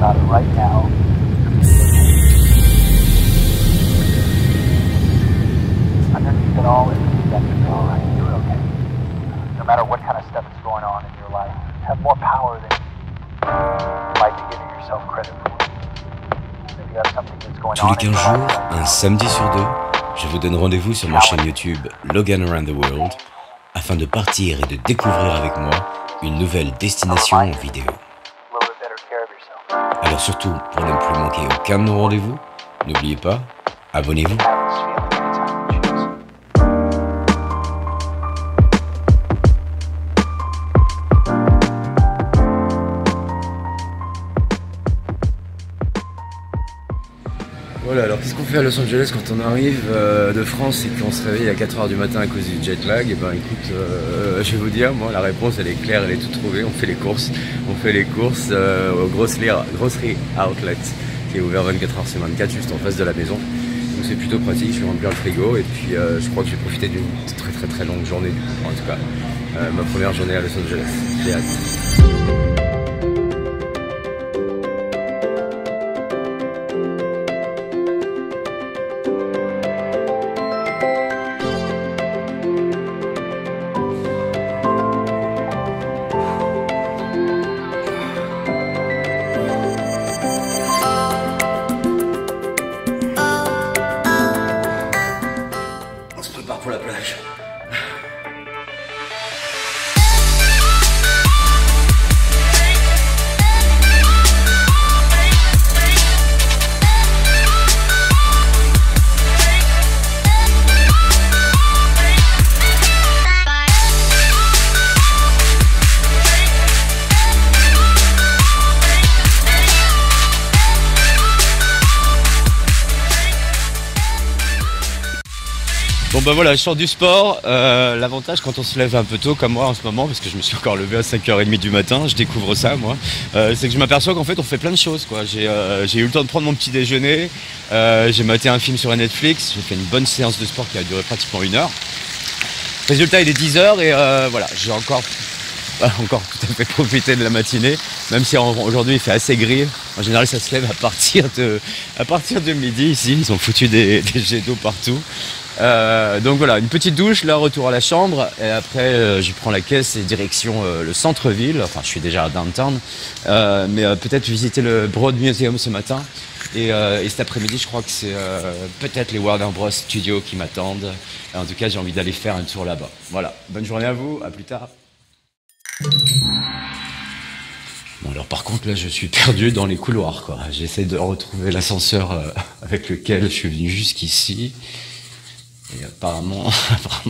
about it right now. Underneath it all is that you're fine, you're okay. No matter what kind of stuff is going on in your life, you have more power than you might be giving yourself credit for. If you have something that's going Tous les on 15 in your jours, life, un samedi sur deux, je vous donne rendez-vous sur ma chaîne YouTube Logan Around the World afin de partir et de découvrir avec moi une nouvelle destination en vidéo. Alors surtout, pour ne plus manquer aucun de nos rendez-vous, n'oubliez pas, abonnez-vous. Voilà, alors qu'est-ce qu'on fait à Los Angeles quand on arrive de France et qu'on se réveille à 4 h du matin à cause du jet lag? Et ben écoute, je vais vous dire, moi la réponse elle est claire, elle est toute trouvée. On fait les courses au Grocery Outlet qui est ouvert 24 h sur 24 juste en face de la maison. Donc c'est plutôt pratique, je vais remplir le frigo et puis je crois que je vais profiter d'une très longue journée, en tout cas ma première journée à Los Angeles. J'ai hâte. Pour la plage. Bon bah voilà, je sors du sport. L'avantage quand on se lève un peu tôt comme moi en ce moment, parce que je me suis encore levé à 5 h 30 du matin, je découvre ça moi, c'est que je m'aperçois qu'en fait on fait plein de choses quoi. J'ai eu le temps de prendre mon petit déjeuner, j'ai maté un film sur Netflix, j'ai fait une bonne séance de sport qui a duré pratiquement 1 heure. Résultat il est 10 h et voilà, j'ai encore tout à fait profité de la matinée, même si aujourd'hui il fait assez gris. En général ça se lève à partir de midi ici, ils ont foutu des jets d'eau partout. Donc voilà, une petite douche, là retour à la chambre et après je prends la caisse et direction le centre-ville, enfin je suis déjà à downtown, mais peut-être visiter le Broad Museum ce matin et cet après-midi je crois que c'est peut-être les Warner Bros Studios qui m'attendent. En tout cas j'ai envie d'aller faire un tour là-bas. Voilà, bonne journée à vous, à plus tard. Bon alors par contre là je suis perdu dans les couloirs quoi, j'essaie de retrouver l'ascenseur avec lequel je suis venu jusqu'ici. Et apparemment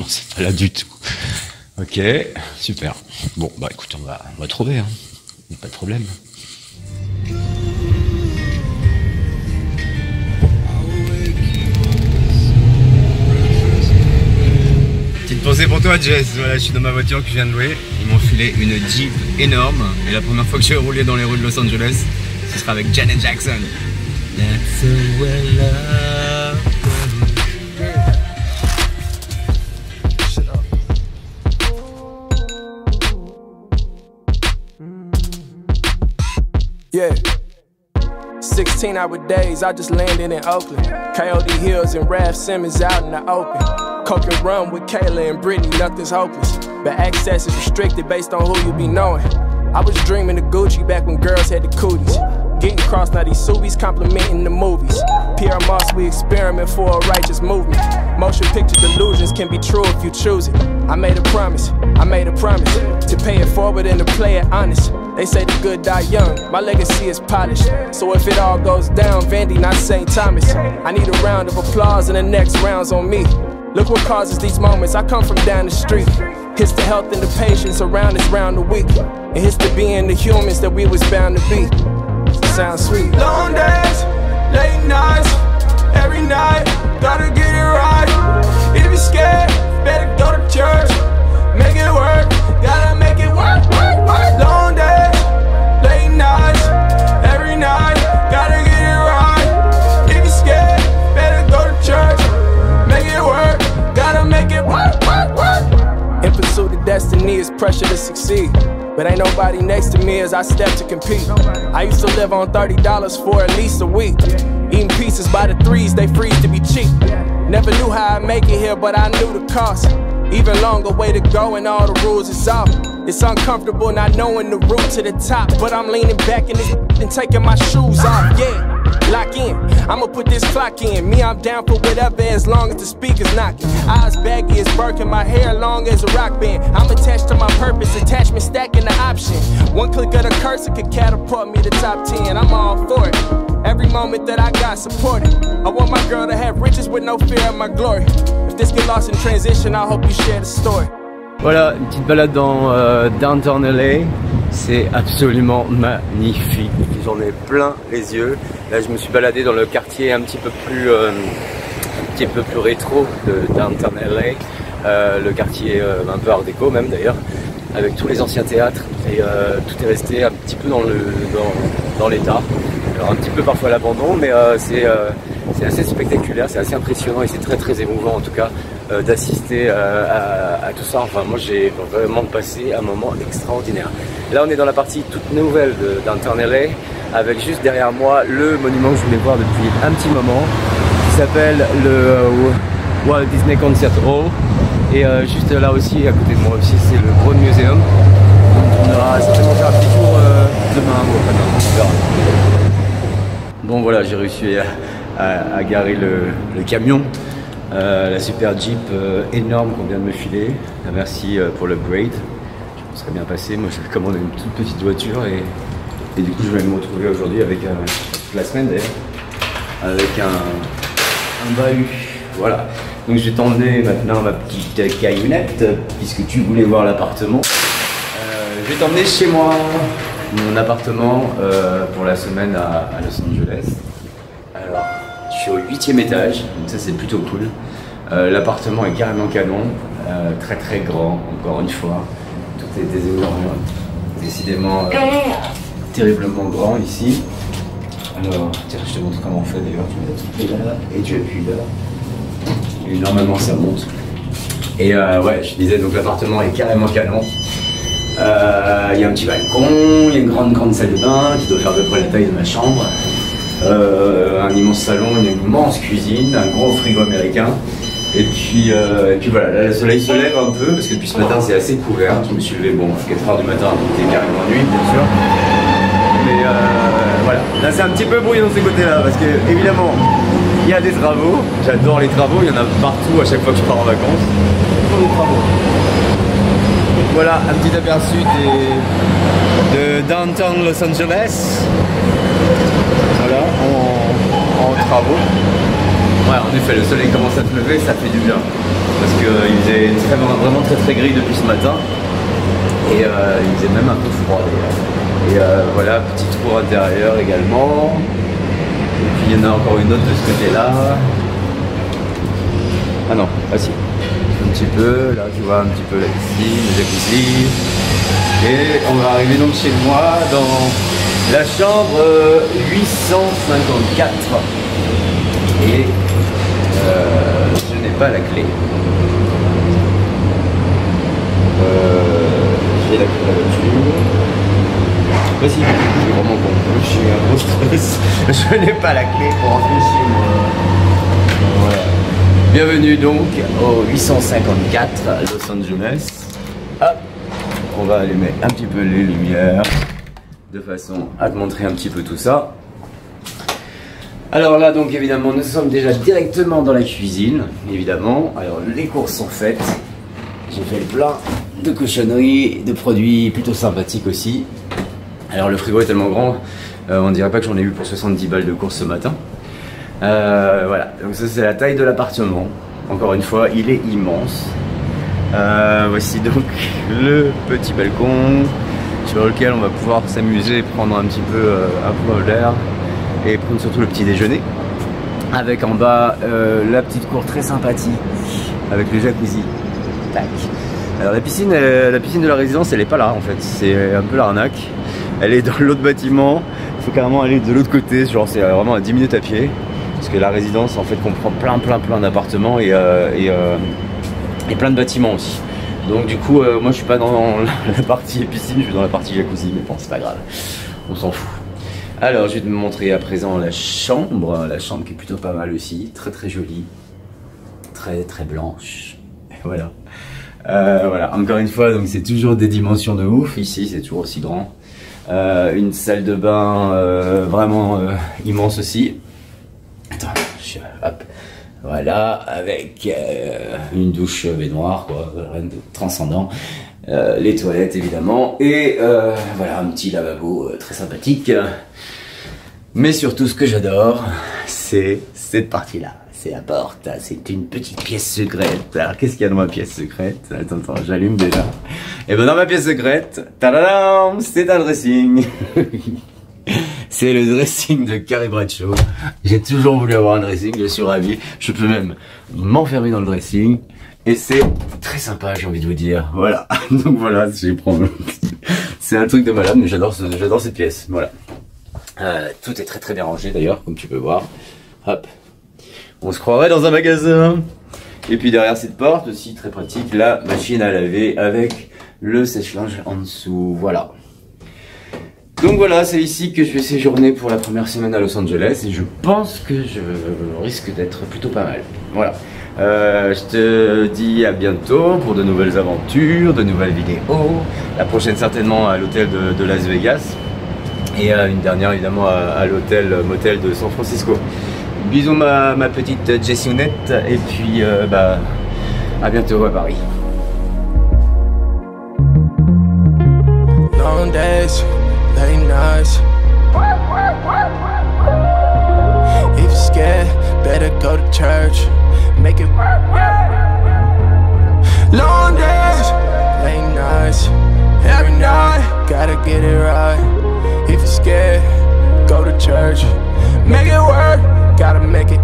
c'est pas là du tout. Ok, super. Bon bah écoute, on va trouver, hein. Pas de problème. Petite pensée pour toi Jess, voilà, je suis dans ma voiture que je viens de louer. Ils m'ont filé une Jeep énorme. Et la première fois que je vais rouler dans les rues de Los Angeles, ce sera avec Janet Jackson. That's the way love. Yeah, 16-hour days, I just landed in Oakland. Coyote Hills and Raph Simmons out in the open. Coke and rum with Kayla and Brittany, nothing's hopeless. But access is restricted based on who you be knowing. I was dreaming of Gucci back when girls had the cooties. Getting crossed, now these Subies complimenting the movies. Pierre Moss, we experiment for a righteous movement. Motion picture delusions can be true if you choose it. I made a promise to pay it forward and to play it honest. They say the good die young, my legacy is polished. So if it all goes down, Vandy, not St. Thomas. I need a round of applause and the next round's on me. Look what causes these moments, I come from down the street. Here's the health and the patience around us round the week. And here's to being the humans that we was bound to be. Sounds sweet. Long days, late nights, every night, gotta get it right. If you're scared, better go to church. Make it work, gotta make it work. Long days, late nights, every night, gotta get it right. If you're scared, better go to church. Make it work, gotta make it work. In pursuit of destiny is pressure to succeed. but ain't nobody next to me as I step to compete. I used to live on $30 for at least a week. Eating pieces by the threes, they freeze to be cheap. Never knew how I'd make it here, but I knew the cost. Even longer way to go and all the rules is off. It's uncomfortable not knowing the route to the top, but I'm leaning back in this and taking my shoes off, yeah. Lock in, I'ma put this clock in. Me, I'm down for whatever as long as the speaker's knocking. Eyes baggy as Birkin, my hair long as a rock band. I'm attached to my purpose, attachment stacking the option. One click of the cursor could catapult me to top 10. I'm all for it. Every moment that I got supported. I want my girl to have riches with no fear of my glory. If this get lost in transition, I hope you share the story. Voilà, une petite balade dans Downtown LA, c'est absolument magnifique, j'en ai plein les yeux. Là je me suis baladé dans le quartier un petit peu plus rétro de Downtown LA, le quartier un peu art déco même d'ailleurs, avec tous les anciens théâtres, et tout est resté un petit peu dans l'état. Alors un petit peu parfois à l'abandon, mais c'est assez spectaculaire, c'est assez impressionnant et c'est très très émouvant en tout cas d'assister à tout ça. Enfin moi j'ai vraiment passé un moment extraordinaire. Là on est dans la partie toute nouvelle de Downtown LA, avec juste derrière moi le monument que je voulais voir depuis un petit moment, qui s'appelle le Walt Disney Concert Hall. Et juste là aussi, à côté de moi aussi, c'est le Broad Museum. Donc on aura certainement faire un petit tour demain ou après-demain, on verra. Bon voilà, j'ai réussi à garer le camion, la super Jeep énorme qu'on vient de me filer. Merci pour l'upgrade, je me serais bien passé. Moi j'avais commandé une toute petite voiture et du coup je vais me retrouver aujourd'hui avec la semaine d'ailleurs, avec un bahut. Voilà, donc je vais t'emmener maintenant ma petite camionnette puisque tu voulais voir l'appartement. Je vais t'emmener chez moi, mon appartement pour la semaine à Los Angeles. Alors, je suis au 8e étage, donc ça c'est plutôt cool. L'appartement est carrément canon, très très grand, encore une fois. Tout est décidément terriblement grand ici. Alors, tiens, je te montre comment on fait d'ailleurs. Tu mets là et tu appuies là. Et normalement ça monte. Et ouais, je disais, donc l'appartement est carrément canon. Il y a un petit balcon, il y a une grande salle de bain qui doit faire à peu près la taille de ma chambre. Un immense salon, une immense cuisine, un gros frigo américain. Et puis voilà, là le soleil se lève un peu parce que depuis ce matin c'est assez couvert. Je me suis levé bon à 4h du matin, donc il était carrément nuit bien sûr. Mais voilà, là c'est un petit peu bruyant de ces côtés-là parce que évidemment il y a des travaux. J'adore les travaux, il y en a partout à chaque fois que je pars en vacances. Toujours des travaux. Voilà un petit aperçu de Downtown Los Angeles. Voilà, en travaux. Ouais, en effet, le soleil commence à se lever, ça fait du bien. Parce qu'il faisait vraiment très gris depuis ce matin. Et il faisait même un peu froid d'ailleurs. Et voilà, petit tour intérieur également. Et puis il y en a encore une autre de ce côté-là. Ah non, ah si. Un petit peu, là tu vois un petit peu la piscine, le jacuzzi. Et on va arriver donc chez moi dans la chambre 854. Et je n'ai pas la clé. J'ai la clé de la voiture. Je sais pas si je suis vraiment con. Je suis un gros stress. Je n'ai pas la clé pour rentrer chez moi. Voilà. Bienvenue donc au 854 Los Angeles. Hop. On va allumer un petit peu les lumières de façon à te montrer un petit peu tout ça. Alors là donc évidemment nous sommes déjà directement dans la cuisine, évidemment. Alors les courses sont faites. J'ai fait le plein de cochonneries, de produits plutôt sympathiques aussi. Alors le frigo est tellement grand, on dirait pas que j'en ai eu pour 70 balles de courses ce matin. Voilà, donc ça c'est la taille de l'appartement. Encore une fois, il est immense. Voici donc le petit balcon sur lequel on va pouvoir s'amuser, prendre un petit peu un peu d'air et prendre surtout le petit déjeuner. Avec en bas la petite cour très sympathique avec le jacuzzi. Tac. Alors la piscine de la résidence, elle est pas là en fait, c'est un peu l'arnaque. Elle est dans l'autre bâtiment, il faut carrément aller de l'autre côté, genre c'est vraiment à 10 minutes à pied. Parce que la résidence en fait comprend plein d'appartements et plein de bâtiments aussi. Donc du coup, moi je suis pas dans la partie piscine, je suis dans la partie jacuzzi, mais bon c'est pas grave, on s'en fout. Alors je vais te montrer à présent la chambre qui est plutôt pas mal aussi, très très jolie, très très blanche, et voilà. Voilà, encore une fois, donc c'est toujours des dimensions de ouf, ici c'est toujours aussi grand. Une salle de bain vraiment immense aussi. Attends, hop. Voilà, avec une douche baignoire, quoi, rien de transcendant. Les toilettes évidemment, et voilà, un petit lavabo très sympathique. Mais surtout ce que j'adore, c'est cette partie-là. C'est la porte, c'est une petite pièce secrète. Alors qu'est-ce qu'il y a dans ma pièce secrète? Attends, j'allume déjà. Et ben dans ma pièce secrète, tadadam, c'est un dressing. C'est le dressing de Carrie Bradshaw. J'ai toujours voulu avoir un dressing, je suis ravi. Je peux même m'enfermer dans le dressing. Et c'est très sympa, j'ai envie de vous dire. Voilà, donc voilà, c'est un truc de malade, mais j'adore cette pièce. Voilà. Tout est très très bien rangé d'ailleurs, comme tu peux voir. Hop. On se croirait dans un magasin. Et puis derrière cette porte aussi, très pratique, la machine à laver avec le sèche-linge en dessous. Voilà. Donc voilà, c'est ici que je vais séjourner pour la première semaine à Los Angeles et je pense que je risque d'être plutôt pas mal. Voilà. Je te dis à bientôt pour de nouvelles aventures, de nouvelles vidéos. La prochaine certainement à l'hôtel de Las Vegas. Et une dernière évidemment à l'hôtel motel de San Francisco. Bisous ma petite Jessiounette et puis bah à bientôt à Paris. Long days, late nights. If you're scared, better go to church. Make it work. Long days, late nights. Every night, gotta get it right. If you're scared, go to church. Make it work, gotta make it